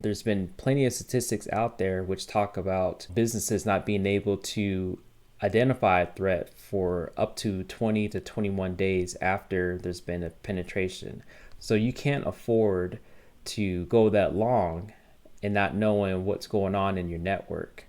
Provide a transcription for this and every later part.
There's been plenty of statistics out there which talk about businesses not being able to identify a threat for up to 20 to 21 days after there's been a penetration. So you can't afford to go that long and not knowing what's going on in your network.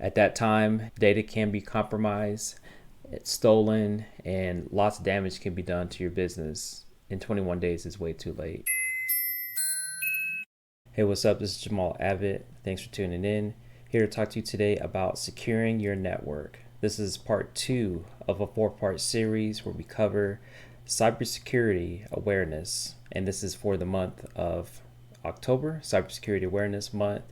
At that time, data can be compromised, it's stolen, and lots of damage can be done to your business. In 21 days is way too late. Hey, what's up? This is Jamal Abbott. Thanks for tuning in. Here to talk to you today about securing your network. This is part 2 of a 4-part series where we cover cybersecurity awareness, and this is for the month of October, Cybersecurity Awareness Month.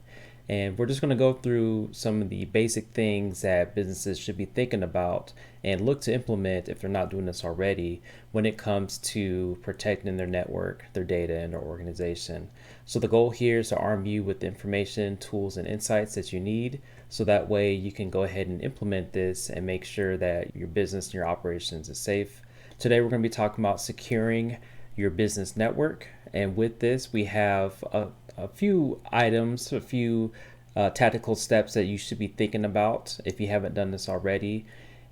And we're just going to go through some of the basic things that businesses should be thinking about and look to implement if they're not doing this already when it comes to protecting their network, their data, and their organization. So the goal here is to arm you with the information, tools, and insights that you need so that way you can go ahead and implement this and make sure that your business and your operations is safe. Today we're going to be talking about securing your business network, and with this we have a few items, a few tactical steps that you should be thinking about if you haven't done this already,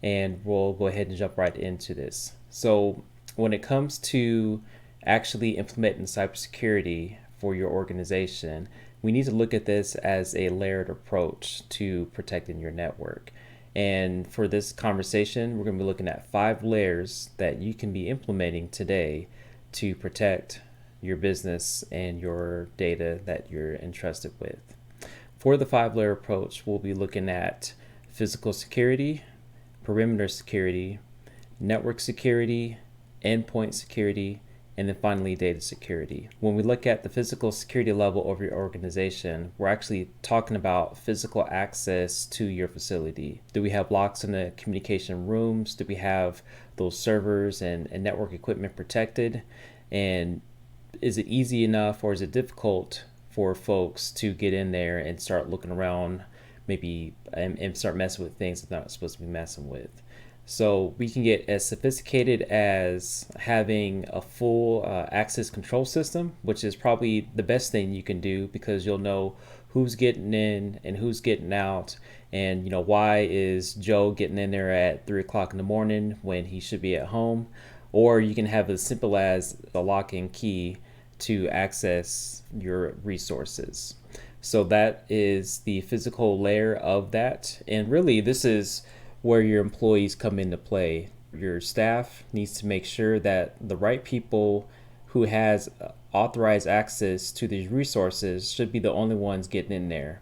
and we'll go ahead and jump right into this. So when it comes to actually implementing cybersecurity for your organization, we need to look at this as a layered approach to protecting your network. And for this conversation, we're going to be looking at 5 layers that you can be implementing today to protect your business and your data that you're entrusted with. For the 5-layer approach, we'll be looking at physical security, perimeter security, network security, endpoint security, and then finally data security. When we look at the physical security level of your organization, we're actually talking about physical access to your facility. Do we have locks in the communication rooms? Do we have those servers and network equipment protected? And is it easy enough or is it difficult for folks to get in there and start looking around maybe and start messing with things they're not supposed to be messing with? So we can get as sophisticated as having a full access control system, which is probably the best thing you can do because you'll know who's getting in and who's getting out, and why is Joe getting in there at 3 o'clock in the morning when he should be at home. Or you can have as simple as a lock and key to access your resources. So that is the physical layer of that, and really this is where your employees come into play. Your staff needs to make sure that the right people who has authorized access to these resources should be the only ones getting in there.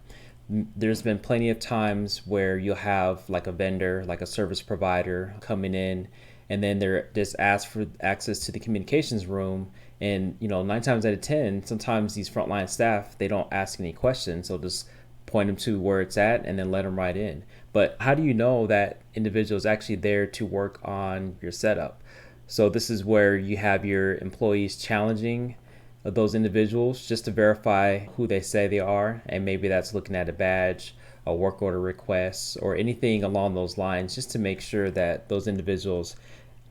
There's been plenty of times where you'll have like a vendor, like a service provider coming in, and then they're just asked for access to the communications room. And 9 times out of 10, sometimes these frontline staff, they don't ask any questions. So just point them to where it's at and then let them right in. But how do you know that individual is actually there to work on your setup? So this is where you have your employees challenging those individuals just to verify who they say they are. And maybe that's looking at a badge, a work order request, or anything along those lines, just to make sure that those individuals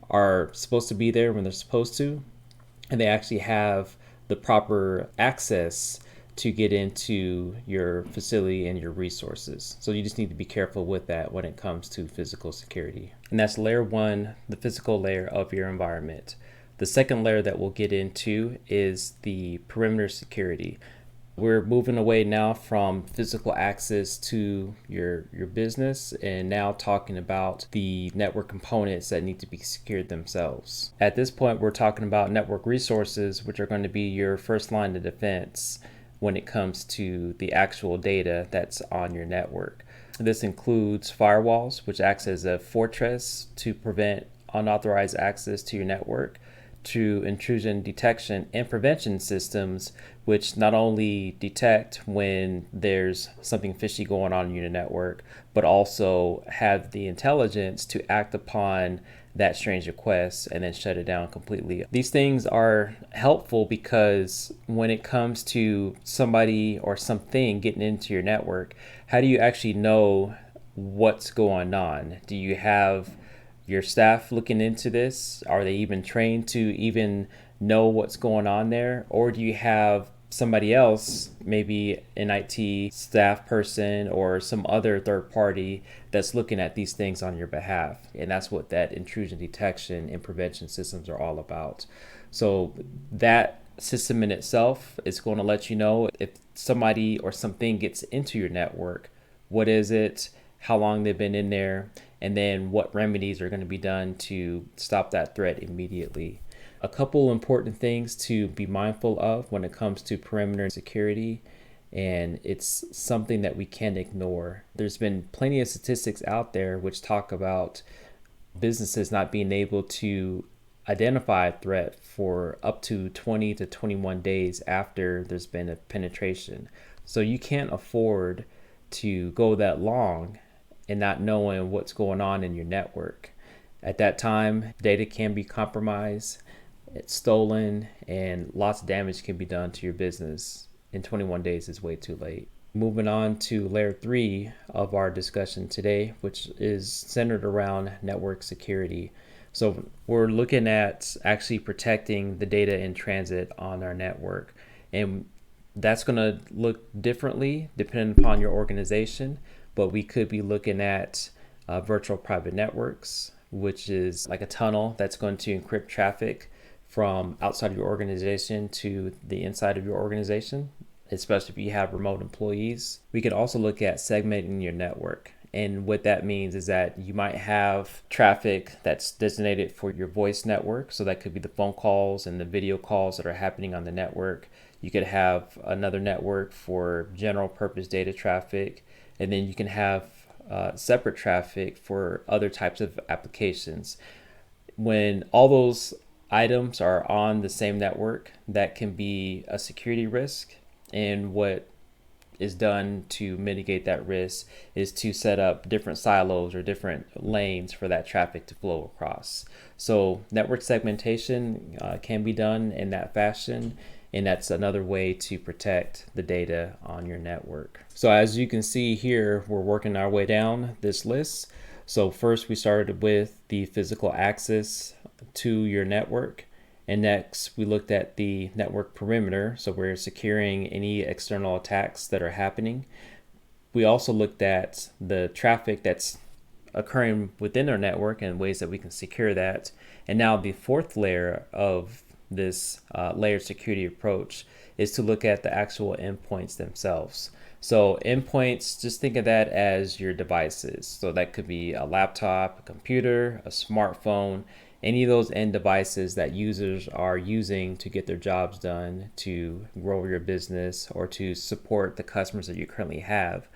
are supposed to be there when they're supposed to, and they actually have the proper access to get into your facility and your resources. So you just need to be careful with that when it comes to physical security. And that's layer 1, the physical layer of your environment. The second layer that we'll get into is the perimeter security. We're moving away now from physical access to your business and now talking about the network components that need to be secured themselves. At this point, we're talking about network resources, which are going to be your first line of defense when it comes to the actual data that's on your network. This includes firewalls, which acts as a fortress to prevent unauthorized access to your network, to intrusion detection and prevention systems, which not only detect when there's something fishy going on in your network, but also have the intelligence to act upon that strange request and then shut it down completely. These things are helpful because when it comes to somebody or something getting into your network, how do you actually know what's going on? Do you have your staff looking into this? Are they even trained to even know what's going on there? Or do you have somebody else, maybe an IT staff person or some other third party that's looking at these things on your behalf. And that's what that intrusion detection and prevention systems are all about. So that system in itself is going to let you know if somebody or something gets into your network, what is it, how long they've been in there, and then what remedies are going to be done to stop that threat immediately. A couple important things to be mindful of when it comes to perimeter security, and it's something that we can't ignore. There's been plenty of statistics out there which talk about businesses not being able to identify a threat for up to 20 to 21 days after there's been a penetration. So you can't afford to go that long and not knowing what's going on in your network. At that time, data can be compromised, it's stolen, and lots of damage can be done to your business. In 21 days is way too late. Moving on to layer 3 of our discussion today, which is centered around network security. So we're looking at actually protecting the data in transit on our network. And that's going to look differently depending upon your organization, but we could be looking at virtual private networks, which is like a tunnel that's going to encrypt traffic from outside of your organization to the inside of your organization, especially if you have remote employees. We could also look at segmenting your network. And what that means is that you might have traffic that's designated for your voice network. So that could be the phone calls and the video calls that are happening on the network. You could have another network for general purpose data traffic. And then you can have separate traffic for other types of applications. When all those items are on the same network, that can be a security risk. And what is done to mitigate that risk is to set up different silos or different lanes for that traffic to flow across. So network segmentation can be done in that fashion, and that's another way to protect the data on your network. So as you can see here, we're working our way down this list. So first we started with the physical access to your network. And next, we looked at the network perimeter, so we're securing any external attacks that are happening. We also looked at the traffic that's occurring within our network and ways that we can secure that. And now the fourth layer of this layered security approach is to look at the actual endpoints themselves. So endpoints, just think of that as your devices. So that could be a laptop, a computer, a smartphone, any of those end devices that users are using to get their jobs done, to grow your business, or to support the customers that you currently have.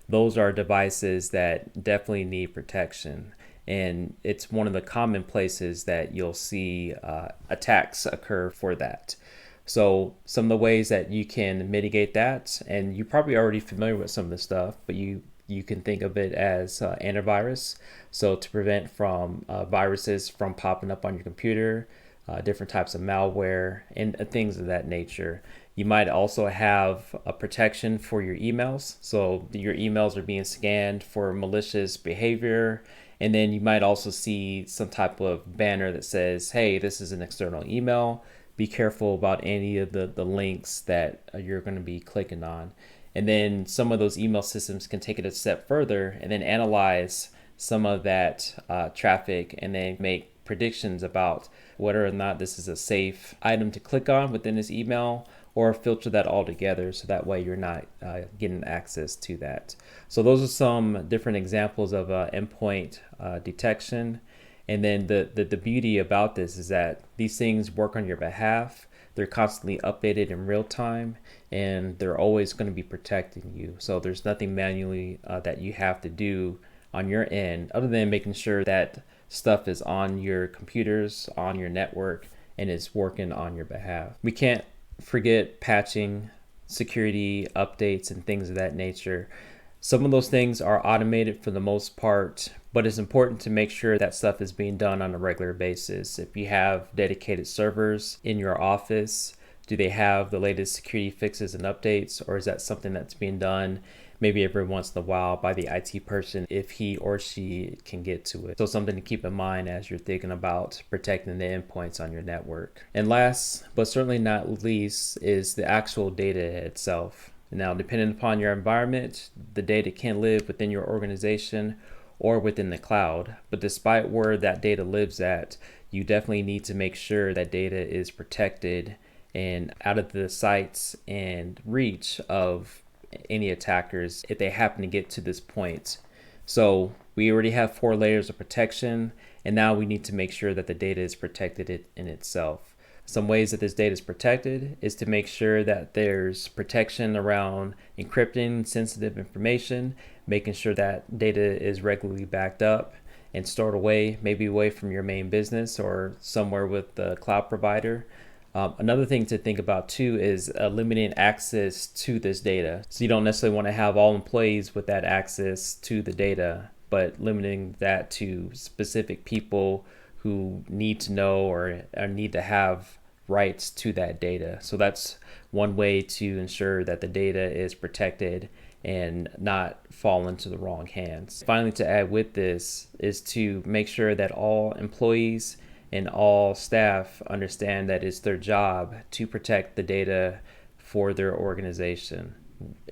Those are devices that definitely need protection. And it's one of the common places that you'll see attacks occur for that. So some of the ways that you can mitigate that, and you're probably already familiar with some of this stuff, but you can think of it as antivirus. So to prevent from viruses from popping up on your computer, different types of malware, and things of that nature. You might also have a protection for your emails. So your emails are being scanned for malicious behavior. And then you might also see some type of banner that says, hey, this is an external email. Be careful about any of the links that you're going to be clicking on. And then some of those email systems can take it a step further and then analyze some of that traffic and then make predictions about whether or not this is a safe item to click on within this email, or filter that all together so that way you're not getting access to that. So those are some different examples of endpoint detection. And then the beauty about this is that these things work on your behalf. They're constantly updated in real time, and they're always going to be protecting you. So there's nothing manually that you have to do on your end other than making sure that stuff is on your computers, on your network, and is working on your behalf. We can't forget patching, security updates, and things of that nature. Some of those things are automated for the most part, but it's important to make sure that stuff is being done on a regular basis. If you have dedicated servers in your office, Do they have the latest security fixes and updates, or is that something that's being done maybe every once in a while by the IT person if he or she can get to it? So something to keep in mind as you're thinking about protecting the endpoints on your network. And last, but certainly not least, is the actual data itself. Now, depending upon your environment, the data can live within your organization or within the cloud. But despite where that data lives at, you definitely need to make sure that data is protected and out of the sights and reach of any attackers if they happen to get to this point. So we already have 4 layers of protection, and now we need to make sure that the data is protected in itself. Some ways that this data is protected is to make sure that there's protection around encrypting sensitive information, making sure that data is regularly backed up and stored away, maybe away from your main business or somewhere with the cloud provider. Another thing to think about too is limiting access to this data. So you don't necessarily want to have all employees with that access to the data, but limiting that to specific people who need to know or need to have rights to that data. So that's one way to ensure that the data is protected and not fall into the wrong hands. Finally, to add with this is to make sure that all employees and all staff understand that it's their job to protect the data for their organization.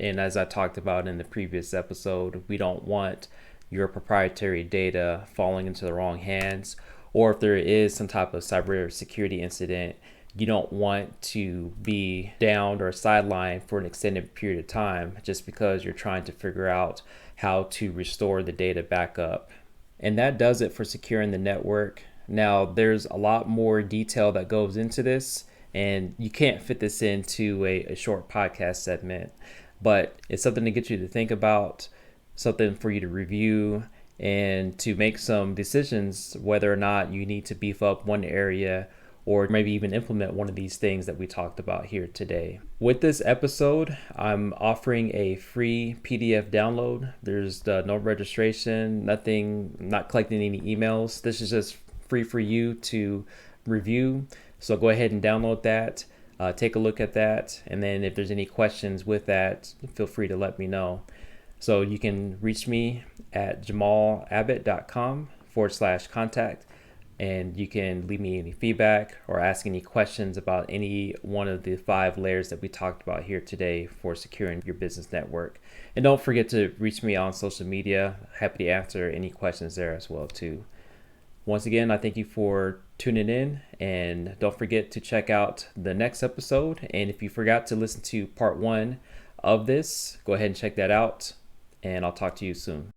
And as I talked about in the previous episode, we don't want your proprietary data falling into the wrong hands, or if there is some type of cybersecurity incident, you don't want to be downed or sidelined for an extended period of time just because you're trying to figure out how to restore the data back up. And that does it for securing the network. Now, there's a lot more detail that goes into this, and you can't fit this into a short podcast segment, but it's something to get you to think about, something for you to review, and to make some decisions whether or not you need to beef up one area or maybe even implement one of these things that we talked about here today. With this episode, I'm offering a free PDF download. There's no registration, nothing, not collecting any emails. This is just free for you to review. So go ahead and download that, take a look at that. And then if there's any questions with that, feel free to let me know. So you can reach me at jamalabbott.com/contact. And you can leave me any feedback or ask any questions about any one of the 5 layers that we talked about here today for securing your business network. And don't forget to reach me on social media. Happy to answer any questions there as well too. Once again, I thank you for tuning in, and don't forget to check out the next episode. And if you forgot to listen to part 1 of this, go ahead and check that out, and I'll talk to you soon.